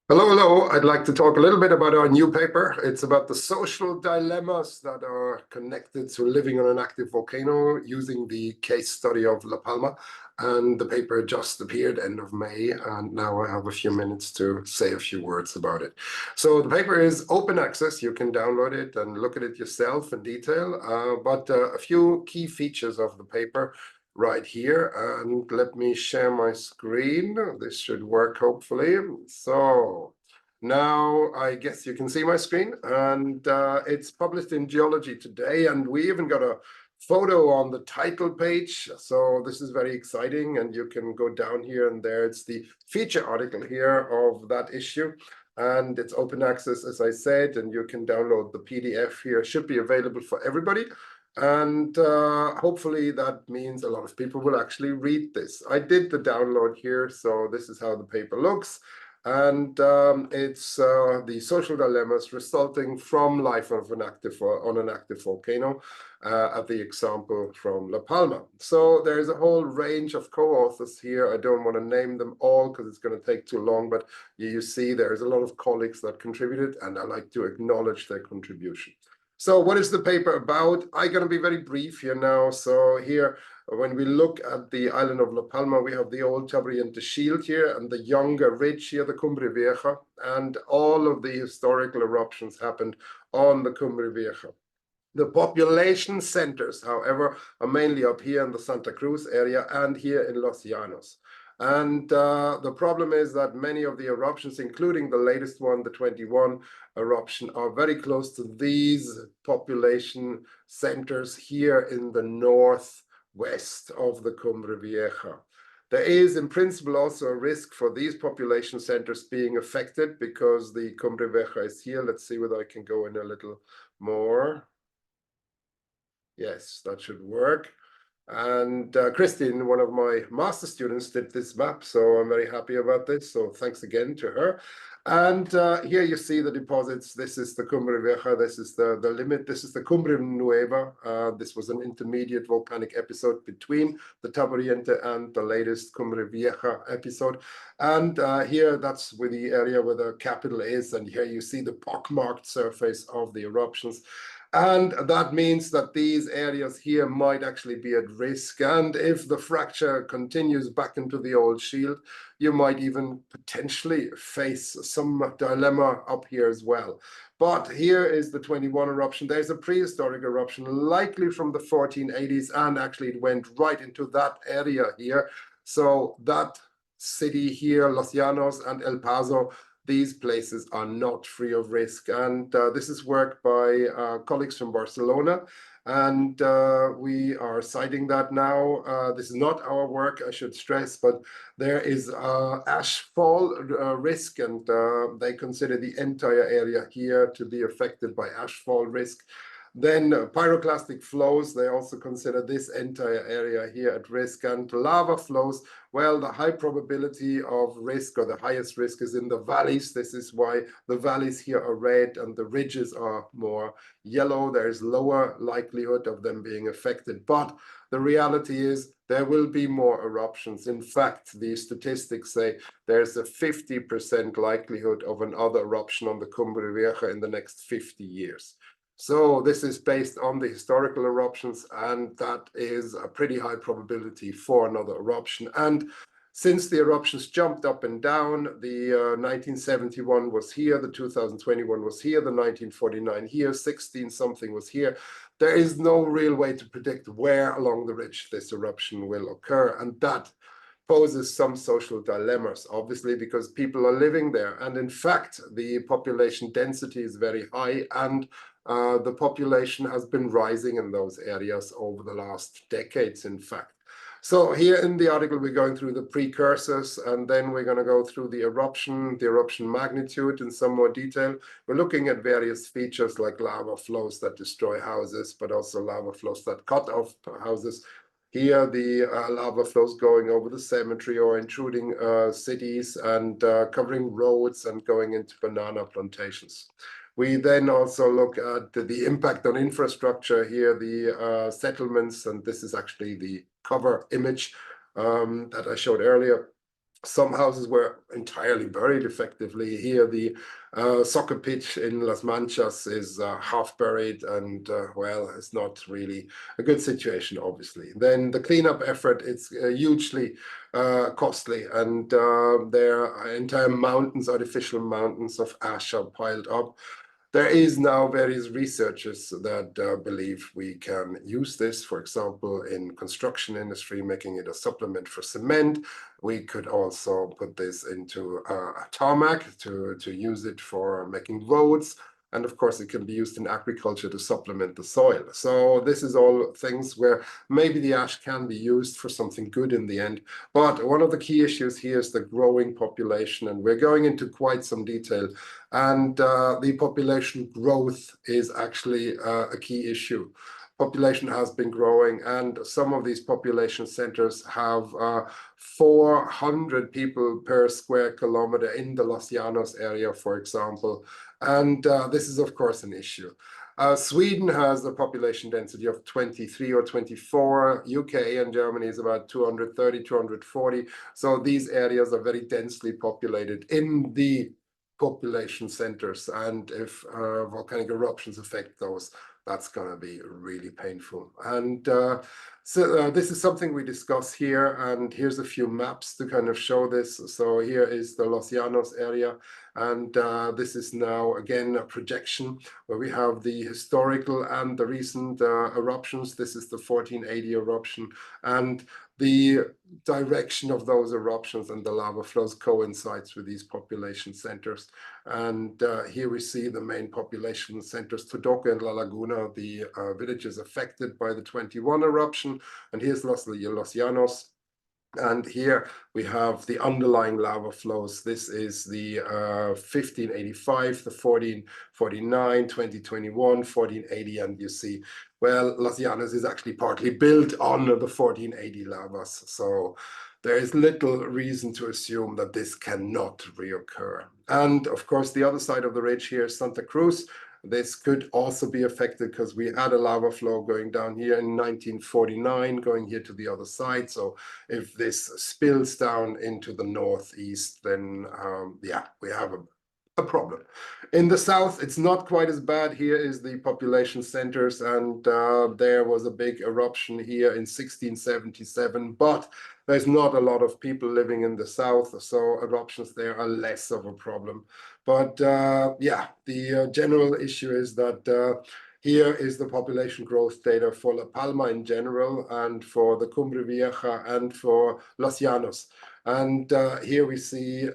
Hello, hello. I'd like to talk a little bit about our new paper. It's about the social dilemmas that are connected to living on an active volcano using the case study of La Palma. And the paper just appeared end of May, and now I have a few minutes to say a few words about it. So the paper is open access. You can download it and look at it yourself in detail. But a few key features of the paper right here, and let me share my screen. This should work, hopefully. So now I guess you can see my screen, and it's published in Geology Today, and we even got a photo on the title page. So this is very exciting, and you can go down here, and there it's the feature article here of that issue. And it's open access, as I said, and you can download the PDF here. It should be available for everybody. And hopefully that means a lot of people will actually read this. I did the download here, so this is how the paper looks. And it's the social dilemmas resulting from life of an active volcano, at the example from La Palma. So there's a whole range of co-authors here. I don't want to name them all because it's going to take too long, but you see there's a lot of colleagues that contributed, and I like to acknowledge their contribution. So what is the paper about? I'm going to be very brief here now. So here, when we look at the island of La Palma, we have the old Taburiente Shield here and the younger ridge here, the Cumbre Vieja, and all of the historical eruptions happened on the Cumbre Vieja. The population centers, however, are mainly up here in the Santa Cruz area and here in Los Llanos. And the problem is that many of the eruptions, including the latest one, the 21 eruption, are very close to these population centers here in the northwest of the Cumbre Vieja. There is, in principle, also a risk for these population centers being affected because the Cumbre Vieja is here. Let's see whether I can go in a little more. Yes, that should work. And Christine, one of my master students, did this map, so I'm very happy about this. So thanks again to her. And here you see the deposits. This is the Cumbre Vieja. This is the limit. This is the Cumbre Nueva. This was an intermediate volcanic episode between the Taburiente and the latest Cumbre Vieja episode. And here, that's where the area where the capital is. And here you see the pockmarked surface of the eruptions. And that means that these areas here might actually be at risk. And if the fracture continues back into the old shield, you might even potentially face some dilemma up here as well. But here is the 21 eruption. There's a prehistoric eruption, likely from the 1480s, and actually it went right into that area here. So that city here, Los Llanos and El Paso, these places are not free of risk. And this is work by colleagues from Barcelona. And we are citing that now. This is not our work, I should stress, but there is ashfall risk, and they consider the entire area here to be affected by ashfall risk. Then pyroclastic flows, they also consider this entire area here at risk. And lava flows, well, the high probability of risk, or the highest risk, is in the valleys. This is why the valleys here are red and the ridges are more yellow. There is lower likelihood of them being affected. But the reality is there will be more eruptions. In fact, the statistics say there's a 50% likelihood of another eruption on the Cumbre Vieja in the next 50 years. So this is based on the historical eruptions, and that is a pretty high probability for another eruption. And since the eruptions jumped up and down, the 1971 was here, the 2021 was here, the 1949 here, 16 something was here. There is no real way to predict where along the ridge this eruption will occur, and that poses some social dilemmas, obviously, because people are living there. And in fact, the population density is very high, and the population has been rising in those areas over the last decades, in fact. So here in the article, we're going through the precursors, and then we're going to go through the eruption magnitude in some more detail. We're looking at various features like lava flows that destroy houses, but also lava flows that cut off houses. Here, the lava flows going over the cemetery or intruding cities and covering roads and going into banana plantations. We then also look at the impact on infrastructure here, the settlements, and this is actually the cover image that I showed earlier. Some houses were entirely buried effectively. Here, the soccer pitch in Las Manchas is half buried, and well, it's not really a good situation, obviously. Then the cleanup effort is hugely costly, and there are entire mountains, artificial mountains of ash are piled up. There is now various researchers that believe we can use this, for example, in construction industry, making it a supplement for cement. We could also put this into tarmac to use it for making roads. And of course, it can be used in agriculture to supplement the soil. So this is all things where maybe the ash can be used for something good in the end. But one of the key issues here is the growing population, and we're going into quite some detail. And the population growth is actually a key issue. Population has been growing, and some of these population centers have 400 people per square kilometer in the Los Llanos area, for example. And this is, of course, an issue. Sweden has a population density of 23 or 24. UK and Germany is about 230, 240. So these areas are very densely populated in the population centers. And if volcanic eruptions affect those, that's going to be really painful. And so this is something we discuss here, and here's a few maps to kind of show this. So here is the Los Llanos area, and this is now again a projection where we have the historical and the recent eruptions. This is the 1480 eruption, and the direction of those eruptions and the lava flows coincides with these population centers. And here we see the main population centers, Todoque and La Laguna, the villages affected by the 21 eruption. And here's Los Llanos. And here we have the underlying lava flows. This is the 1585, the 1449, 2021, 1480, and you see, well, Los Llanos is actually partly built on the 1480 lavas. So there is little reason to assume that this cannot reoccur. And of course, the other side of the ridge here is Santa Cruz. This could also be affected because we had a lava flow going down here in 1949, going here to the other side. So if this spills down into the northeast, then yeah, we have a problem. In the south, it's not quite as bad. Here is the population centers, and there was a big eruption here in 1677, but there's not a lot of people living in the south, so eruptions there are less of a problem. But yeah, the general issue is that here is the population growth data for La Palma in general, and for the Cumbre Vieja, and for Los Llanos. And here we see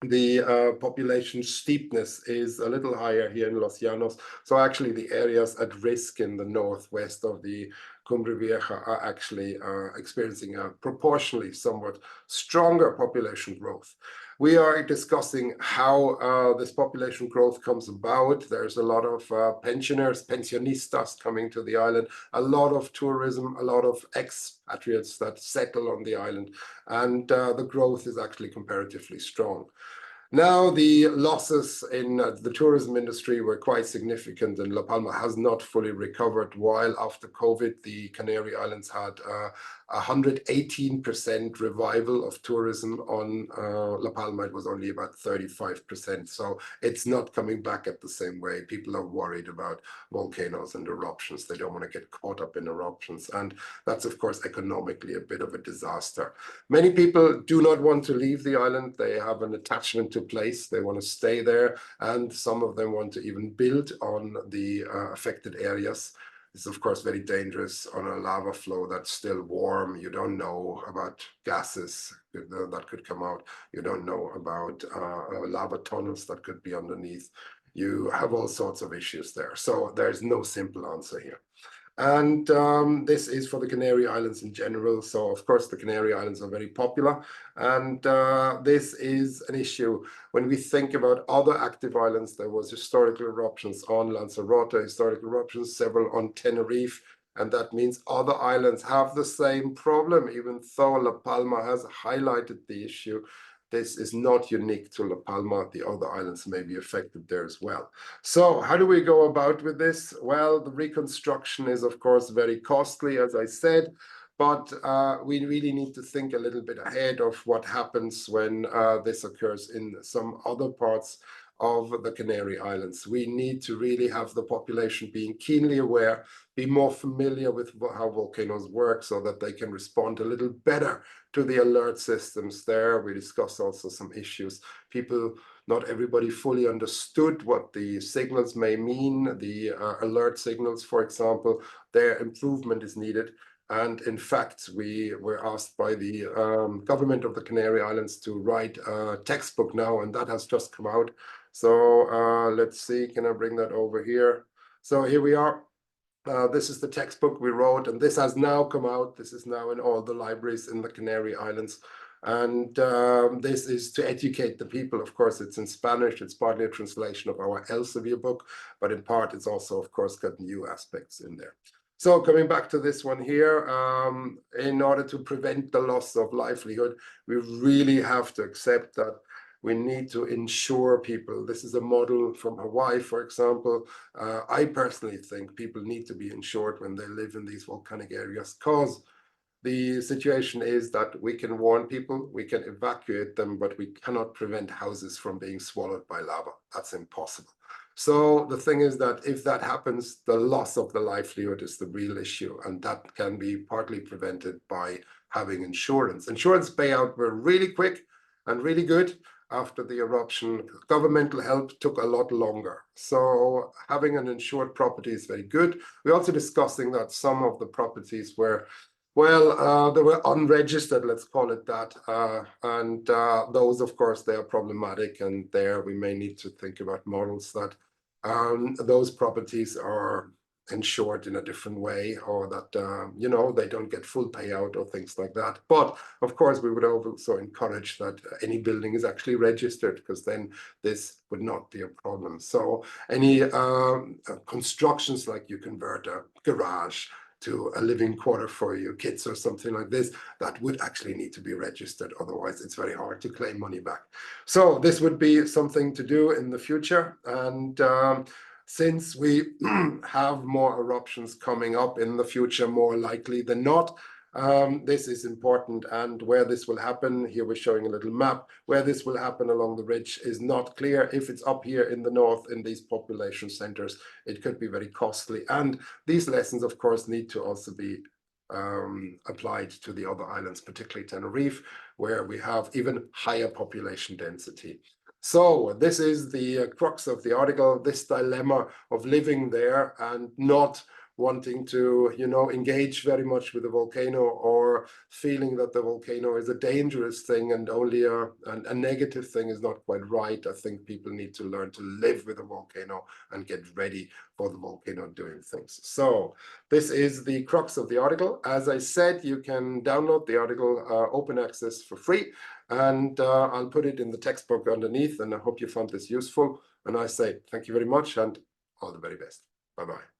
the population steepness is a little higher here in Los Llanos. So actually the areas at risk in the northwest of the Cumbre Vieja are actually experiencing a proportionally somewhat stronger population growth. We are discussing how this population growth comes about. There's a lot of pensioners, pensionistas coming to the island, a lot of tourism, a lot of expatriates that settle on the island, and the growth is actually comparatively strong. Now, the losses in the tourism industry were quite significant, and La Palma has not fully recovered, while after COVID, the Canary Islands had 118% revival of tourism. On La Palma, it was only about 35%. So it's not coming back at the same way. People are worried about volcanoes and eruptions. They don't want to get caught up in eruptions. And that's, of course, economically a bit of a disaster. Many people do not want to leave the island. They have an attachment to place. They want to stay there. And some of them want to even build on the affected areas. It's, of course, very dangerous on a lava flow that's still warm. You don't know about gases that could come out. You don't know about lava tunnels that could be underneath. You have all sorts of issues there. So there's no simple answer here. And this is for the Canary Islands in general. So, of course, the Canary Islands are very popular. And this is an issue. When we think about other active islands, there was historical eruptions on Lanzarote, historical eruptions, several on Tenerife. And that means other islands have the same problem, even though La Palma has highlighted the issue. This is not unique to La Palma. The other islands may be affected there as well. So how do we go about with this? Well, the reconstruction is, of course, very costly, as I said, But we really need to think a little bit ahead of what happens when this occurs in some other parts of the Canary Islands. We need to really have the population being keenly aware, be more familiar with how volcanoes work so that they can respond a little better to the alert systems there. We discussed also some issues. Not everybody fully understood what the signals may mean, the alert signals, for example. Their improvement is needed. And in fact, we were asked by the government of the Canary Islands to write a textbook now, and that has just come out. So let's see, can I bring that over here? So here we are. This is the textbook we wrote, and this has now come out. This is now in all the libraries in the Canary Islands. And this is to educate the people. Of course, it's in Spanish. It's partly a translation of our Elsevier book, but in part, it's also, of course, got new aspects in there. So coming back to this one here, in order to prevent the loss of livelihood, we really have to accept that we need to insure people. This is a model from Hawaii, for example. I personally think people need to be insured when they live in these volcanic areas, because the situation is that we can warn people, we can evacuate them, but we cannot prevent houses from being swallowed by lava. That's impossible. So the thing is that if that happens, the loss of the livelihood is the real issue, and that can be partly prevented by having insurance. Insurance payout were really quick and really good after the eruption. Governmental help took a lot longer. So having an insured property is very good. We're also discussing that some of the properties were, well, they were unregistered, let's call it that. And those, of course, they are problematic. And there we may need to think about models that those properties are insured in a different way, or that, you know, they don't get full payout or things like that. But of course, we would also encourage that any building is actually registered, because then this would not be a problem. So any constructions, like you convert a garage to a living quarter for your kids or something like this, that would actually need to be registered. Otherwise, it's very hard to claim money back. So this would be something to do in the future. And since we have more eruptions coming up in the future, more likely than not, this is important. And where this will happen, here we're showing a little map, where this will happen along the ridge is not clear. If it's up here in the north in these population centers, it could be very costly. And these lessons, of course, need to also be applied to the other islands, particularly Tenerife, where we have even higher population density. So this is the crux of the article, this dilemma of living there and not wanting to, you know, engage very much with the volcano, or feeling that the volcano is a dangerous thing and only a negative thing is not quite right. I think people need to learn to live with a volcano and get ready for the volcano doing things. So this is the crux of the article. As I said, you can download the article, open access for free, and I'll put it in the textbook underneath, and I hope you found this useful. And I say thank you very much and all the very best. Bye-bye.